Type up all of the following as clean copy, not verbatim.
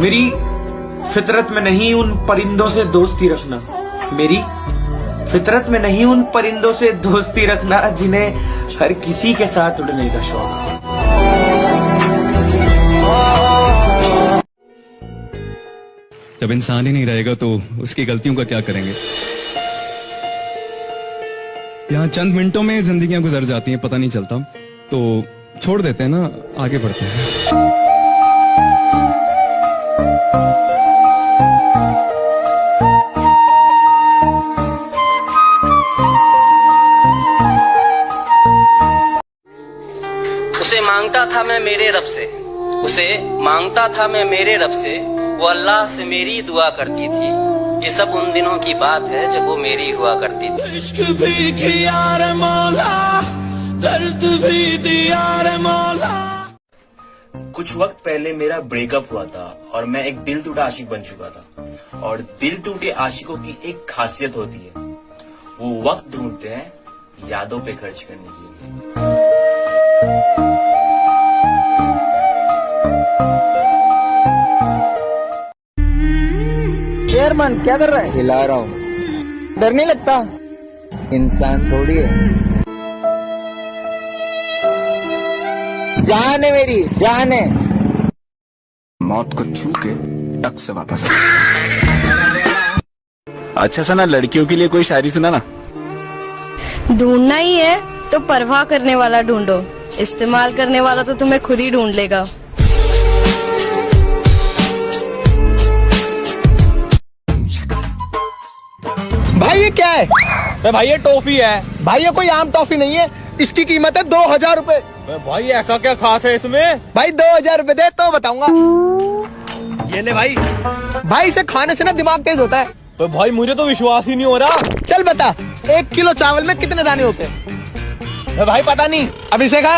मेरी फितरत में नहीं उन परिंदों से दोस्ती रखना, मेरी फितरत में नहीं उन परिंदों से दोस्ती रखना जिन्हें हर किसी के साथ उड़ने का शौक है। जब इंसान ही नहीं रहेगा तो उसकी गलतियों का क्या करेंगे। यहाँ चंद मिनटों में जिंदगियां गुजर जाती हैं, पता नहीं चलता, तो छोड़ देते हैं ना, आगे बढ़ते हैं। उसे मांगता था मैं मेरे रब से, उसे मांगता था मैं मेरे रब से, वो अल्लाह से मेरी दुआ करती थी। ये सब उन दिनों की बात है जब वो मेरी हुआ करती थी। इश्क भी किया रे मौला, दर्द भी दिया रे मौला। कुछ वक्त पहले मेरा ब्रेकअप हुआ था और मैं एक दिल टूटा आशिक बन चुका था। और दिल टूटे आशिकों की एक खासियत होती है, वो वक्त ढूंढते हैं यादों पे खर्च करने के लिए। शेरमन क्या कर रहा है? हिला रहा हूँ। डर नहीं लगता? इंसान थोड़ी है। जान है मेरी, जान है। मौत को छू के टक से वापस अच्छा सना, लड़कियों के लिए कोई शायरी सुना ना। ढूंढना ही है तो परवाह करने वाला ढूंढो, इस्तेमाल करने वाला तो तुम्हें खुद ही ढूंढ लेगा। भाई ये क्या है? भाई ये टॉफी है। भाई ये कोई आम टॉफी नहीं है, इसकी कीमत है 2000 रूपए। भाई ऐसा क्या खास है इसमें? भाई 2000 रूपए दे तो बताऊंगा। ये ले भाई। भाई इसे खाने से ना दिमाग तेज होता है। तो भाई मुझे तो विश्वास ही नहीं हो रहा। चल बता, 1 किलो चावल में कितने दाने होते हैं? भाई पता नहीं। अब इसे खा।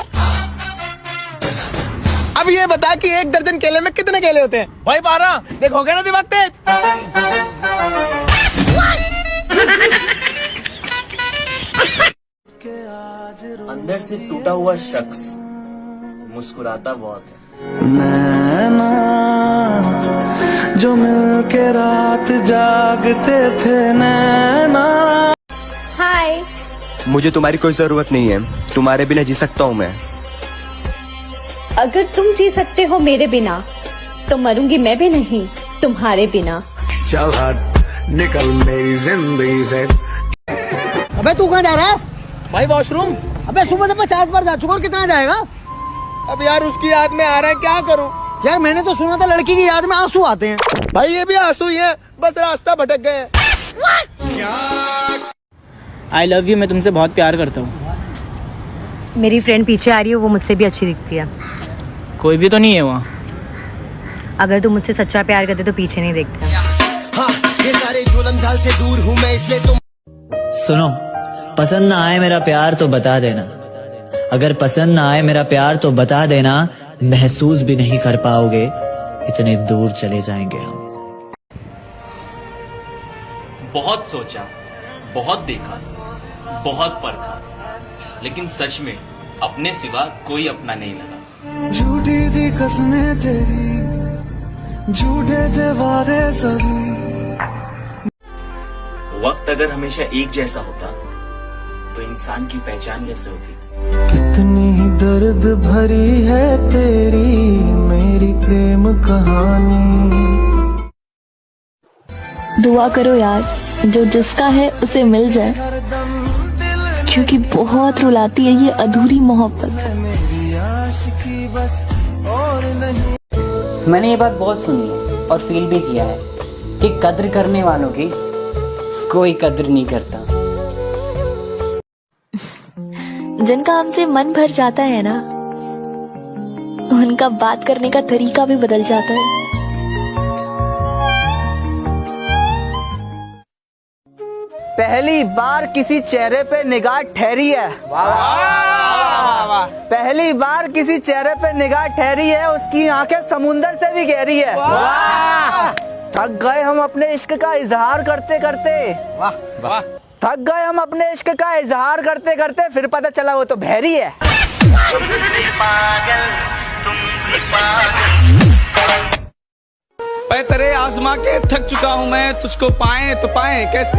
अब ये बता कि 1 दर्जन केले में कितने केले होते हैं? भाई 12। देखो गया ना दिमाग तेज। अंदर से टूटा हुआ शख्स मुस्कुराता बहुत है। नैना जो मिलके रात जागते थे नैना। हाय। मुझे तुम्हारी कोई जरूरत नहीं है, तुम्हारे बिना जी सकता हूँ मैं। अगर तुम जी सकते हो मेरे बिना तो मरूंगी मैं भी नहीं तुम्हारे बिना। चल हट, निकल मेरी जिंदगी से। अबे तू कहाँ जा रहा है? भाई वॉशरूम। अबे सुबह से 50 बार जा चुका और कितना जाएगा? अब यार उसकी याद में आ रहा है, क्या करूं? यार मैंने तो सुना था लड़की की याद में आंसू आते हैं। भाई ये भी आंसू ही है, बस रास्ता भटक गए। आई लव यू, मैं तुमसे बहुत प्यार करता हूँ। मेरी फ्रेंड पीछे आ रही है, वो मुझसे भी अच्छी दिखती है। कोई भी तो नहीं है वहाँ। अगर तुम मुझसे सच्चा प्यार करते तो पीछे नहीं देखते। हाँ, ये सारे जुल्म झाल से दूर हूँ मैं, इसलिए तुम सुनो, पसंद ना आए मेरा प्यार तो बता देना। अगर पसंद ना आए मेरा प्यार तो बता देना, महसूस भी नहीं कर पाओगे इतने दूर चले जाएंगे हम। बहुत सोचा, बहुत देखा, बहुत परखा, लेकिन सच में अपने सिवा कोई अपना नहीं लगा। झूठी थी कसमें तेरी, झूठे थे वादे सभी। वक्त अगर हमेशा एक जैसा होता तो इंसान की पहचान कैसे होती। कितनी ही दर्द भरी है तेरी मेरी प्रेम कहानी। दुआ करो यार, जो जिसका है उसे मिल जाए, क्योंकि बहुत रुलाती है ये अधूरी मोहब्बत। मैंने ये बात बहुत सुनी है और फील भी किया है कि कद्र करने वालों की कोई कद्र नहीं करता। जिनका हमसे मन भर जाता है ना, उनका बात करने का तरीका भी बदल जाता है। पहली बार किसी चेहरे पे निगाह ठहरी है। पहली बार किसी चेहरे पे निगाह ठहरी है, उसकी आंखें समुंदर से भी गहरी है। थक गए हम अपने इश्क का इजहार करते करते। थक गए हम अपने इश्क का इजहार करते करते, फिर पता चला वो तो बहरी है। आजमा के थक चुका हूँ मैं, तुझको पाए तो पाए कैसे।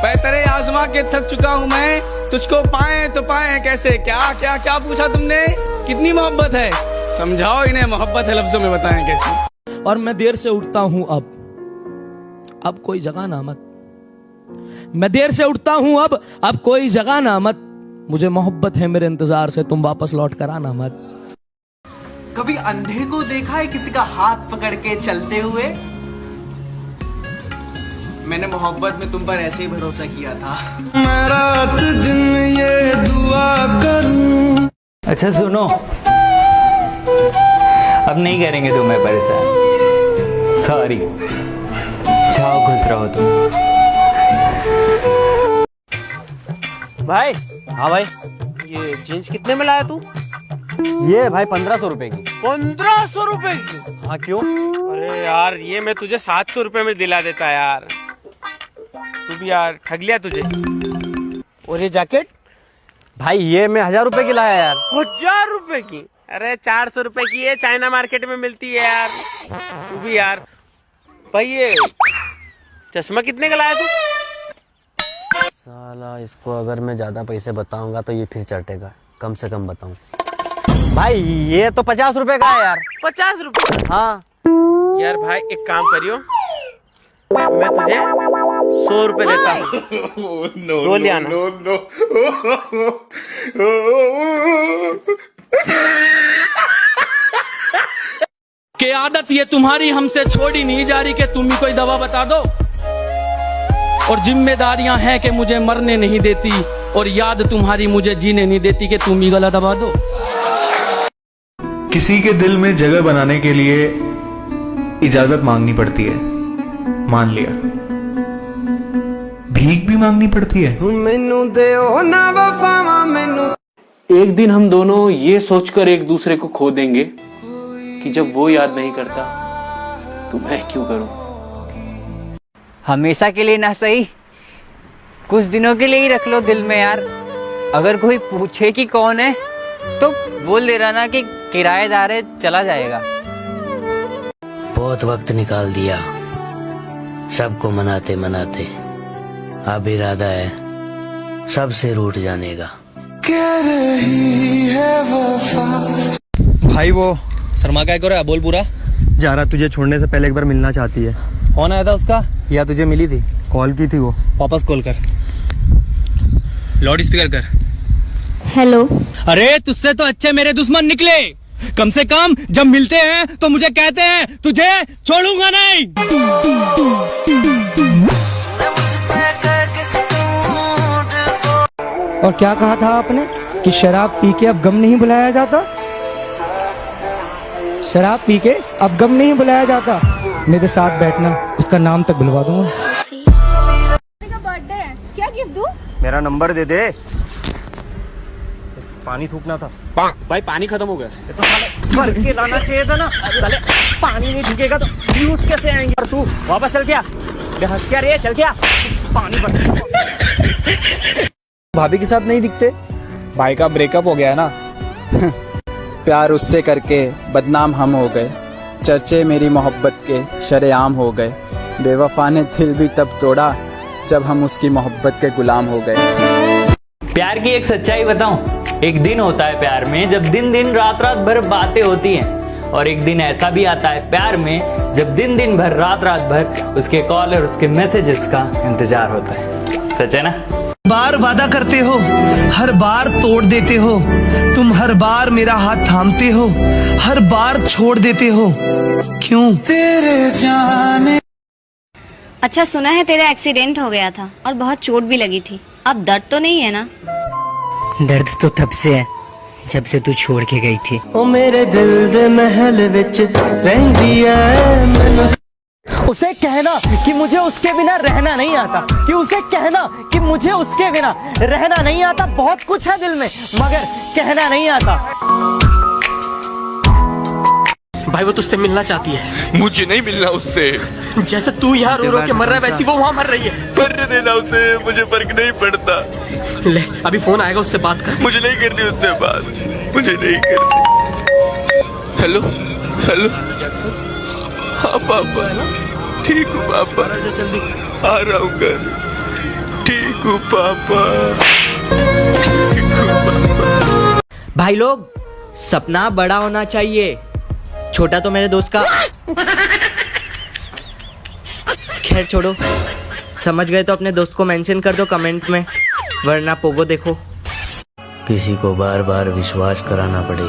मैं तेरे आजमा के थक चुका हूँ मैं, तुझको पाए तो पाए कैसे। क्या क्या क्या पूछा तुमने, कितनी मोहब्बत है, समझाओ इन्हें मोहब्बत है लफ्जों में बताएं कैसे। और मैं देर से उठता हूँ अब कोई जगह ना मत। मैं देर से उठता हूँ अब कोई जगह ना मत। मुझे मोहब्बत है मेरे इंतजार से, तुम वापस लौट कर आना मत। कभी अंधे को देखा है किसी का हाथ पकड़ के चलते हुए? मैंने मोहब्बत में तुम पर ऐसे ही भरोसा किया था। मैं रात दिन ये दुआ करूं। अच्छा सुनो, अब नहीं करेंगे तुम्हें परेशान, सॉरी। जाओ खुश रहो तुम। भाई। हाँ भाई, ये जींस कितने में लाया तू? ये भाई 1500 रुपए की। 1500 रुपए की? हाँ क्यों? अरे यार, ये मैं तुझे 700 रुपए में दिला देता यार। तू भी यार ठग लिया तुझे। और ये जैकेट? भाई ये मैं 1000 रुपए की लाया यार। 1000 रुपए की? अरे 400 रुपए की है, चाइना मार्केट में मिलती है यार। तू भी यार। भाई ये चश्मा कितने का लाया तू? साला, इसको अगर मैं ज्यादा पैसे बताऊंगा तो ये फिर चटेगा, कम से कम बताऊं। भाई ये तो 50 रुपए का है यार। 50 रुपए? हाँ यार भाई एक काम करियो, मैं तुझे 100 रुपए देता हूँ, दो ले आना। के आदत ये तुम्हारी हमसे छोड़ी नहीं जा रही कि तुम ही कोई दवा बता दो। और जिम्मेदारियां हैं कि मुझे मरने नहीं देती, और याद तुम्हारी मुझे जीने नहीं देती कि तुम ही गला दबा दो। किसी के दिल में जगह बनाने के लिए इजाजत मांगनी पड़ती है, मान लिया। भीख भी मांगनी पड़ती है। एक दिन हम दोनों ये सोचकर एक दूसरे को खो देंगे कि जब वो याद नहीं करता तो मैं क्यों करूं। हमेशा के लिए ना सही, कुछ दिनों के लिए ही रख लो दिल में यार। अगर कोई पूछे कि कौन है तो बोल दे रहा ना कि किराएदार है, चला जाएगा। बहुत वक्त निकाल दिया सबको मनाते मनाते, अब इरादा है सबसे रूठ जाने का। भाई वो शर्मा क्या कर बोल पूरा। जारा तुझे छोड़ने से पहले एक बार मिलना चाहती है। कौन आया था उसका? या तुझे मिली थी? कॉल की थी वो। वापस कॉल कर, लाउड स्पीकर कर। हेलो। अरे तुझसे तो अच्छे मेरे दुश्मन निकले। कम से कम जब मिलते हैं तो मुझे कहते हैं तुझे छोड़ूंगा नहीं। और क्या कहा था आपने कि शराब पी के अब गम नहीं बुलाया जाता? शराब पी के अब गम नहीं बुलाया जाता। मेरे साथ बैठना, उसका नाम तक बुलवा दूंगा। बर्थडे है, क्या गिफ्ट दूं? मेरा नंबर दे दे। पानी थूकना था। भाई पानी खत्म हो गया। तो भर के लाना चाहिए था ना। साले पानी नहीं थूकेगा तो व्यूज कैसे आएंगे? और तू वापस चल क्या? हंस क्या रे, चल क्या? पानी भर। भाभी के साथ नहीं दिखते? भाई का ब्रेकअप हो गया ना। प्यार उससे करके बदनाम हम हो गए, चर्चे मेरी मोहब्बत के शरेआम हो गए। बेवफा ने दिल भी तब तोड़ा जब हम उसकी मोहब्बत के गुलाम हो गए। प्यार की एक सच्चाई बताऊं, एक दिन होता है प्यार में जब दिन दिन रात रात भर बातें होती हैं, और एक दिन ऐसा भी आता है प्यार में जब दिन दिन भर रात रात भर उसके कॉल और उसके मैसेजेस का इंतजार होता है। सच है ना? बार वादा करते हो, हर बार तोड़ देते हो। तुम हर बार मेरा हाथ थामते हो, हर बार छोड़ देते हो। क्यों? तेरे जाने। अच्छा सुना है तेरा एक्सीडेंट हो गया था और बहुत चोट भी लगी थी। अब दर्द तो नहीं है ना? दर्द तो तब से है जब से तू छोड़ के गई थी। ओ मेरे दिल दे महल विच रहंदी है। उसे कहना कि मुझे उसके बिना रहना नहीं आता, कि उसे कहना कि मुझे उसके बिना रहना नहीं आता। बहुत कुछ है दिल में मगर कहना नहीं आता। भाई वो तुझसे मिलना चाहती है। मुझे नहीं मिलना उससे। जैसे तू यहाँ रो रो के मर रहा है वैसी वो वहाँ मर रही है। मरने देना उसे, मुझे फर्क नहीं पड़ता। ले अभी फोन आएगा, उससे बात कर। मुझे नहीं करनी उससे बात, मुझे नहीं करनी। हेलो हेलो, हाँ पापा। ठीक हूँ पापा, आ रहा हूँ घर। ठीक हूँ पापा, ठीक हूँ पापा। भाई लोग, सपना बड़ा होना चाहिए, छोटा तो मेरे दोस्त का। खैर छोड़ो, समझ गए तो अपने दोस्त को मेंशन कर दो कमेंट में, वरना पोगो देखो। किसी को बार बार विश्वास कराना पड़े,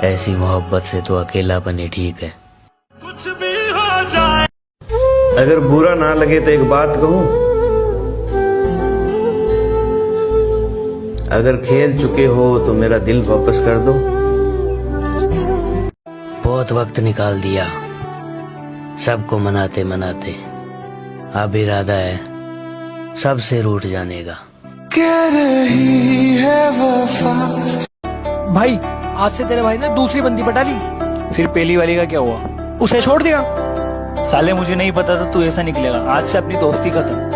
ऐसी मोहब्बत से तो अकेलापन ही ठीक है। कुछ भी हो जाए। अगर बुरा ना लगे तो एक बात कहूं, अगर खेल चुके हो तो मेरा दिल वापस कर दो। बहुत वक्त निकाल दिया सबको मनाते मनाते, अब इरादा है सबसे रूठ जाने का। कह रही है वफा। भाई आज से तेरे भाई ने दूसरी बंदी पटा ली। फिर पहली वाली का क्या हुआ? उसे छोड़ दिया। साले मुझे नहीं पता था तू ऐसा निकलेगा। आज से अपनी दोस्ती खत्म।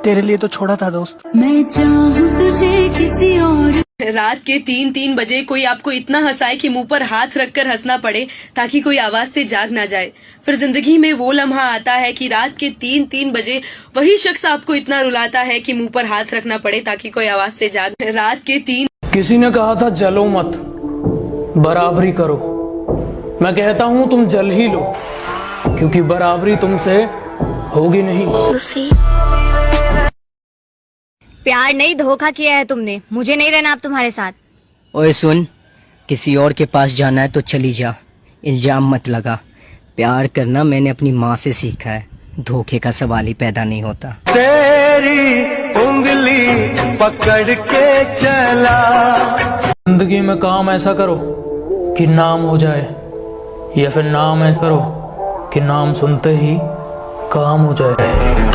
तेरे लिए तो छोड़ा था दोस्त। मैं चाहूँ तुझे किसी और। रात के 3-3 बजे कोई आपको इतना हंसाए कि मुंह पर हाथ रखकर हंसना पड़े ताकि कोई आवाज से जाग ना जाए। फिर जिंदगी में वो लम्हा आता है कि रात के 3-3 बजे वही शख्स आपको इतना रुलाता है कि मुंह पर हाथ रखना पड़े ताकि कोई आवाज से जाग। रात के 3। किसी ने कहा था जलो मत, बराबरी करो। मैं कहता हूँ तुम जल ही लो, क्योंकि बराबरी तुमसे होगी नहीं। प्यार नहीं, धोखा किया है तुमने। मुझे नहीं रहना अब तुम्हारे साथ। ओए सुन, किसी और के पास जाना है तो चली जा, इल्जाम मत लगा। प्यार करना मैंने अपनी माँ से सीखा है, धोखे का सवाल ही पैदा नहीं होता। तेरी उंगली पकड़ के चला। जिंदगी में काम ऐसा करो कि नाम हो जाए, या फिर नाम ऐसा करो कि नाम सुनते ही काम हो जाए।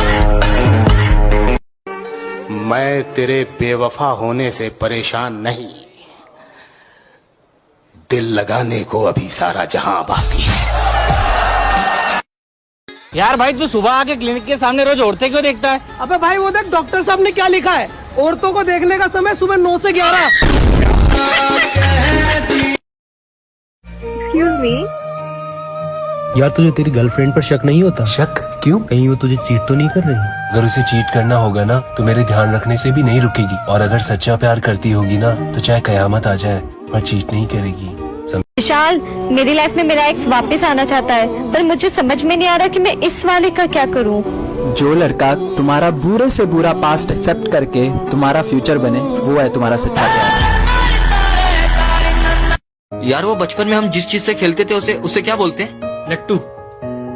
मैं तेरे बेवफा होने से परेशान नहीं, दिल लगाने को अभी सारा जहां बाकी है। यार भाई तू सुबह आके क्लिनिक के सामने रोज औरतें क्यों देखता है? अबे भाई वो देख डॉक्टर साहब ने क्या लिखा है, औरतों को देखने का समय सुबह 9 से 11। Excuse me? यार तुझे तेरी गर्लफ्रेंड पर शक नहीं होता? शक क्यों? कहीं वो तुझे चीट तो नहीं कर रही? अगर उसे चीट करना होगा ना तो मेरे ध्यान रखने से भी नहीं रुकेगी, और अगर सच्चा प्यार करती होगी ना तो चाहे कयामत आ जाए पर चीट नहीं करेगी। विशाल, मेरी लाइफ में मेरा एक्स वापस आना चाहता है, पर मुझे समझ में नहीं आ रहा कि मैं इस वाले का क्या करूं। जो लड़का तुम्हारा बुरे से बुरा पास्ट एक्सेप्ट करके तुम्हारा फ्यूचर बने, वो है तुम्हारा सच्चा प्यार। यार वो बचपन में हम जिस चीज से खेलते थे उसे क्या बोलते हैं? लट्टू?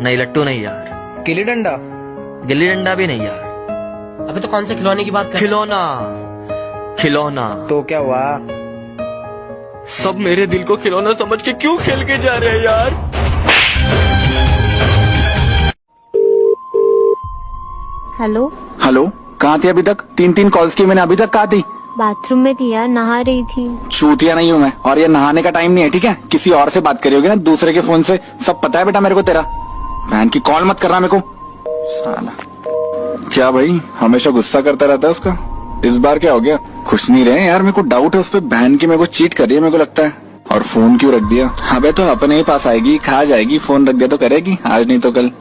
नहीं लट्टू नहीं यार। गिल्ली डंडा? गिल्ली डंडा भी नहीं यार। अबे तो कौन से खिलौने की बात कर? खिलौना। खिलौना तो क्या हुआ? सब मेरे दिल को खिलौना समझ के क्यों खेल के जा रहे हैं यार? हेलो हेलो, कहाँ थी अभी तक? 3-3 कॉल्स की मैंने, अभी तक कहाँ थी? बाथरूम में थी यार, नहा रही थी। चूतिया नहीं हूँ मैं, और ये नहाने का टाइम नहीं है, ठीक है? किसी और से बात करी होगी ना, दूसरे के फोन से। सब पता है बेटा मेरे को तेरा। बहन की कॉल मत करना मेरे को, साला। क्या भाई हमेशा गुस्सा करता रहता है उसका? इस बार क्या हो गया? खुश नहीं रहे यार, मेरे को डाउट है उस पर। बहन की मेरे को चीट कर रही है मेरे को लगता है। और फोन क्यों रख दिया? अबे तो अपने ही पास आएगी, खा जाएगी। फोन रख दिया तो करेगी, आज नहीं तो कल।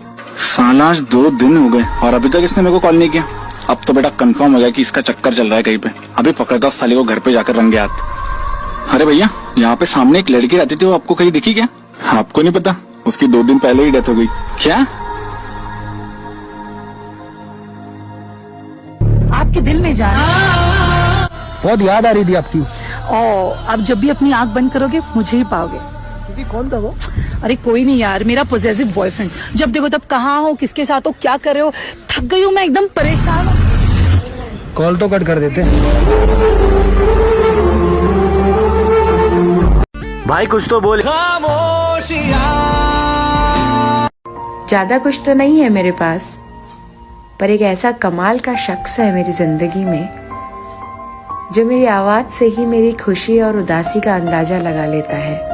साला आज 2 दिन हो गए और अभी तक इसने मेरे को कॉल नहीं किया। अब तो बेटा कंफर्म हो गया कि इसका चक्कर चल रहा है कहीं पे। अभी पकड़ता हूँ साली को घर पे जाकर रंगे हाथ। अरे भैया, यहाँ पे सामने एक लड़की रहती थी, वो आपको कहीं दिखी क्या? आपको नहीं पता? उसकी 2 दिन पहले ही डेथ हो गई। क्या? आपके दिल में जाना। बहुत याद आ रही थी आपकी। अब जब भी अपनी आंख बंद करोगे मुझे ही पाओगे। क्योंकि कौन था वो? अरे कोई नहीं यार, मेरा पॉजेसिव बॉयफ्रेंड। जब देखो तब कहाँ हो, किसके साथ हो, क्या कर रहे हो। थक गई हूँ मैं, एकदम परेशान हूँ। कॉल तो कट कर देते। भाई कुछ तो बोल। ज्यादा कुछ तो नहीं है मेरे पास, पर एक ऐसा कमाल का शख्स है मेरी जिंदगी में जो मेरी आवाज से ही मेरी खुशी और उदासी का अंदाजा लगा लेता है।